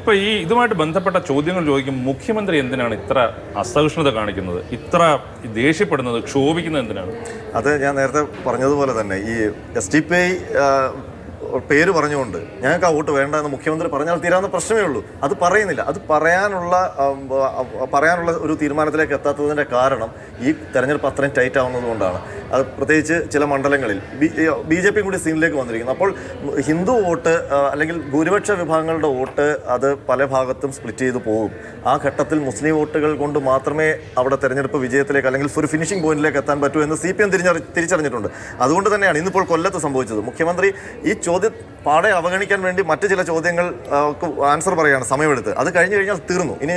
ഇപ്പൊ ഈ ഇതുമായിട്ട് ബന്ധപ്പെട്ട ചോദ്യങ്ങൾ ചോദിക്കും, മുഖ്യമന്ത്രി എന്തിനാണ് ഇത്ര അസഹിഷ്ണുത കാണിക്കുന്നത്, ഇത്ര ദേഷ്യപ്പെടുന്നത്, ക്ഷോഭിക്കുന്നത് എന്തിനാണ്? അത് ഞാൻ നേരത്തെ പറഞ്ഞതുപോലെ തന്നെ ഈ SDPI പേര് പറഞ്ഞുകൊണ്ട് ഞങ്ങൾക്ക് ആ വോട്ട് വേണ്ട എന്ന് മുഖ്യമന്ത്രി പറഞ്ഞാൽ തീരാവുന്ന പ്രശ്നമേ ഉള്ളൂ. അത് പറയുന്നില്ല. അത് പറയാനുള്ള ഒരു തീരുമാനത്തിലേക്ക് എത്താത്തതിൻ്റെ കാരണം ഈ തെരഞ്ഞെടുപ്പ് അത്രയും ടൈറ്റ് ആവുന്നതുകൊണ്ടാണ്. അത് പ്രത്യേകിച്ച് ചില മണ്ഡലങ്ങളിൽ BJP കൂടി സീനിലേക്ക് വന്നിരിക്കുന്നു. അപ്പോൾ ഹിന്ദു വോട്ട് അല്ലെങ്കിൽ ഭൂരിപക്ഷ വിഭാഗങ്ങളുടെ വോട്ട് അത് പല ഭാഗത്തും സ്പ്ലിറ്റ് ചെയ്തു പോകും. ആ ഘട്ടത്തിൽ മുസ്ലിം വോട്ടുകൾ കൊണ്ട് മാത്രമേ അവിടെ തെരഞ്ഞെടുപ്പ് വിജയത്തിലേക്ക് അല്ലെങ്കിൽ ഒരു ഫിനിഷിംഗ് പോയിന്റിലേക്ക് എത്താൻ പറ്റൂ എന്ന് CPM തിരിച്ചറിഞ്ഞിട്ടുണ്ട്. അതുകൊണ്ട് തന്നെയാണ് ഇന്നിപ്പോൾ കൊല്ലത്ത് സംഭവിച്ചത്. മുഖ്യമന്ത്രി ഈ ചോദ്യം പാടെ അവഗണിക്കാൻ വേണ്ടി മറ്റു ചില ചോദ്യങ്ങൾ ആൻസർ പറയുകയാണ് സമയമെടുത്ത്. അത് കഴിഞ്ഞു കഴിഞ്ഞാൽ തീർന്നു. ഇനി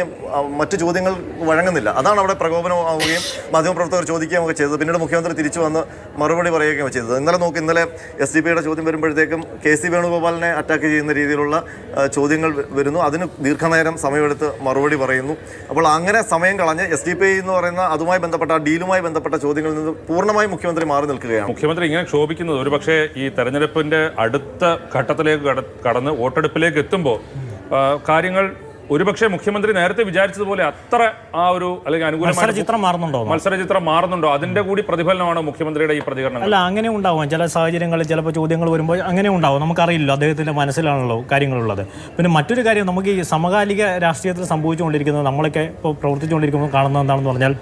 മറ്റു ചോദ്യങ്ങൾ വഴങ്ങുന്നില്ല. അതാണ് അവിടെ പ്രകോപനമാവുകയും മാധ്യമപ്രവർത്തകർ ചോദിക്കുകയും ഒക്കെ ചെയ്തത്. പിന്നീട് മുഖ്യമന്ത്രി തിരിച്ചു വന്ന് മറുപടി പറയുകയും ചെയ്തത്. ഇന്നലെ SDPIയുടെ ചോദ്യം വരുമ്പോഴത്തേക്കും KC വേണുഗോപാലിനെ അറ്റാക്ക് ചെയ്യുന്ന രീതിയിലുള്ള ചോദ്യങ്ങൾ വരുന്നു. അതിന് ദീർഘനേരം സമയമെടുത്ത് മറുപടി പറയുന്നു. അപ്പോൾ അങ്ങനെ സമയം കളഞ്ഞ് SDPI എന്ന് പറയുന്ന അതുമായി ബന്ധപ്പെട്ട ഡീലുമായി ബന്ധപ്പെട്ട ചോദ്യങ്ങളിൽ നിന്ന് പൂർണ്ണമായും മുഖ്യമന്ത്രി മാറി നിൽക്കുകയാണ്. മുഖ്യമന്ത്രി ഇങ്ങനെ ക്ഷോഭിക്കുന്നത് ഒരു പക്ഷേ ഈ തെരഞ്ഞെടുപ്പിന്റെ അടുത്ത ഘട്ടത്തിലേക്ക് കടന്ന് വോട്ടെടുപ്പിലേക്ക് എത്തുമ്പോൾ കാര്യങ്ങൾ ഒരുപക്ഷെ മുഖ്യമന്ത്രി നേരത്തെ വിചാരിച്ചതുപോലെ അത്ര ആ ഒരു അല്ലെങ്കിൽ അനുകൂലമായ മത്സരചിത്രം മാറുന്നുണ്ടോ, അതിന്റെ കൂടി പ്രതിഫലനമാണ് മുഖ്യമന്ത്രിയുടെ ഈ പ്രതികരണം? അല്ല, അങ്ങനെ ഉണ്ടാവും. ചില സാഹചര്യങ്ങളിൽ ചിലപ്പോൾ ചോദ്യങ്ങൾ വരുമ്പോൾ അങ്ങനെ ഉണ്ടാവും. നമുക്കറിയില്ല, അദ്ദേഹത്തിന്റെ മനസ്സിലാണല്ലോ കാര്യങ്ങളുള്ളത്. പിന്നെ മറ്റൊരു കാര്യം, നമുക്ക് ഈ സമകാലിക രാഷ്ട്രീയത്തിൽ സംഭവിച്ചുകൊണ്ടിരിക്കുന്നത്, നമ്മളൊക്കെ ഇപ്പോൾ പ്രവർത്തിച്ചുകൊണ്ടിരിക്കുമ്പോൾ കാണുന്നത് എന്താണെന്ന് പറഞ്ഞാൽ,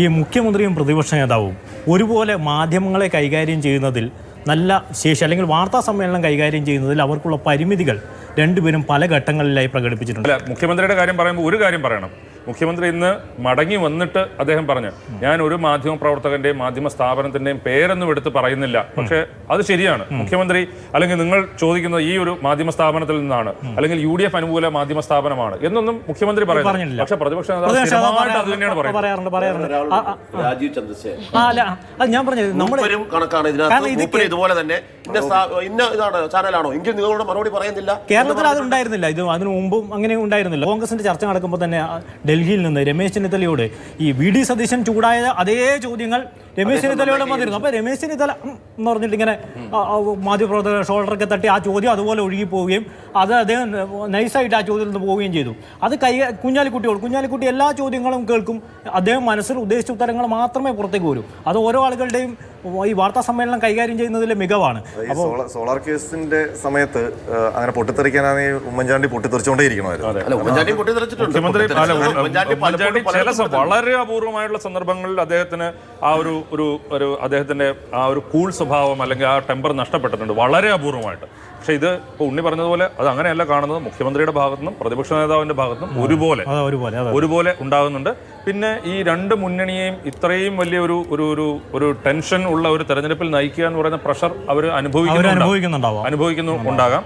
ഈ മുഖ്യമന്ത്രിയും പ്രതിപക്ഷ നേതാവും ഒരുപോലെ മാധ്യമങ്ങളെ കൈകാര്യം ചെയ്യുന്നതിൽ നല്ല ശേഷി, അല്ലെങ്കിൽ വാർത്താ സമ്മേളനം കൈകാര്യം ചെയ്യുന്നതിൽ അവർക്കുള്ള പരിമിതികൾ രണ്ടുപേരും പല ഘട്ടങ്ങളിലായി പ്രകടിപ്പിച്ചിട്ടുണ്ട്. മുഖ്യമന്ത്രിയുടെ കാര്യം പറയുമ്പോൾ ഒരു കാര്യം പറയണം. മുഖ്യമന്ത്രി ഇന്ന് മടങ്ങി വന്നിട്ട് അദ്ദേഹം പറഞ്ഞു, ഞാൻ ഒരു മാധ്യമ പ്രവർത്തകന്റെയും മാധ്യമ സ്ഥാപനത്തിന്റെയും പേരൊന്നും എടുത്ത് പറയുന്നില്ല. പക്ഷെ അത് ശരിയാണ്. മുഖ്യമന്ത്രി അല്ലെങ്കിൽ നിങ്ങൾ ചോദിക്കുന്നത് ഈ ഒരു മാധ്യമ സ്ഥാപനത്തിൽ നിന്നാണ്, അല്ലെങ്കിൽ UDF അനുകൂല മാധ്യമ സ്ഥാപനമാണ് എന്നൊന്നും മുഖ്യമന്ത്രി പറയുന്നില്ല. പക്ഷെ പ്രതിപക്ഷ നേതാവ് അത് തന്നെയാണ് ഞാൻ പറഞ്ഞത് ഇതുപോലെ തന്നെ ചാനലാണോ എങ്കിൽ നിങ്ങളോട് മറുപടി പറയുന്നില്ല. കേരളത്തിൽ അത് ഉണ്ടായിരുന്നില്ല. ഇത് അതിനു മുമ്പും അങ്ങനെ ഉണ്ടായിരുന്നില്ല. കോൺഗ്രസിന്റെ ചർച്ച നടക്കുമ്പോൾ തന്നെ ഡൽഹിയിൽ നിന്ന് രമേശ് ചെന്നിത്തലയോട് ഈ VD സതീശൻ ചൂടായ അതേ ചോദ്യങ്ങൾ രമേശ് ചെന്നിത്തലയോട് വന്നിരുന്നു. അപ്പോൾ രമേശ് ചെന്നിത്തല എന്ന് പറഞ്ഞിട്ട് ഇങ്ങനെ മാധ്യമപ്രവർത്തകർ ഷോൾഡറൊക്കെ തട്ടി ആ ചോദ്യം അതുപോലെ ഒഴുകി പോവുകയും അത് അദ്ദേഹം നൈസായിട്ട് ആ ചോദ്യത്തിൽ നിന്ന് പോവുകയും ചെയ്തു. അത് കുഞ്ഞാലിക്കുട്ടി എല്ലാ ചോദ്യങ്ങളും കേൾക്കും. അദ്ദേഹം മനസ്സിൽ ഉദ്ദേശിച്ച ഉത്തരങ്ങൾ മാത്രമേ പുറത്തേക്ക് വരൂ. അത് ഓരോ ആളുകളുടെയും ഈ വാർത്താ സമ്മേളനം കൈകാര്യം ചെയ്യുന്നതിലെ മികവാണ്. സോളാർ കേസിന്റെ സമയത്ത് അങ്ങനെ പൊട്ടിത്തെറിക്കാനാണ് ഉമ്മൻചാണ്ടി പൊട്ടിത്തെറിച്ചിട്ടുണ്ട്. വളരെ അപൂർവമായിട്ടുള്ള സന്ദർഭങ്ങളിൽ അദ്ദേഹത്തിന് ആ ഒരു അദ്ദേഹത്തിന്റെ ആ ഒരു കൂൾ സ്വഭാവം അല്ലെങ്കിൽ ആ ടെമ്പർ നഷ്ടപ്പെട്ടിട്ടുണ്ട്, വളരെ അപൂർവമായിട്ട്. പക്ഷെ ഇത് ഇപ്പോൾ ഉണ്ണി പറഞ്ഞതുപോലെ അത് അങ്ങനെയല്ല കാണുന്നത്. മുഖ്യമന്ത്രിയുടെ ഭാഗത്തുനിന്നും പ്രതിപക്ഷ നേതാവിന്റെ ഭാഗത്തുനിന്നും ഒരുപോലെ ഉണ്ടാകുന്നുണ്ട്. പിന്നെ ഈ രണ്ട് മുന്നണിയെയും ഇത്രയും വലിയ ഒരു ടെൻഷൻ ഉള്ള ഒരു തെരഞ്ഞെടുപ്പിൽ നയിക്കുക എന്ന് പറയുന്ന പ്രഷർ അവർ അനുഭവിക്കുന്നുണ്ടാകാം.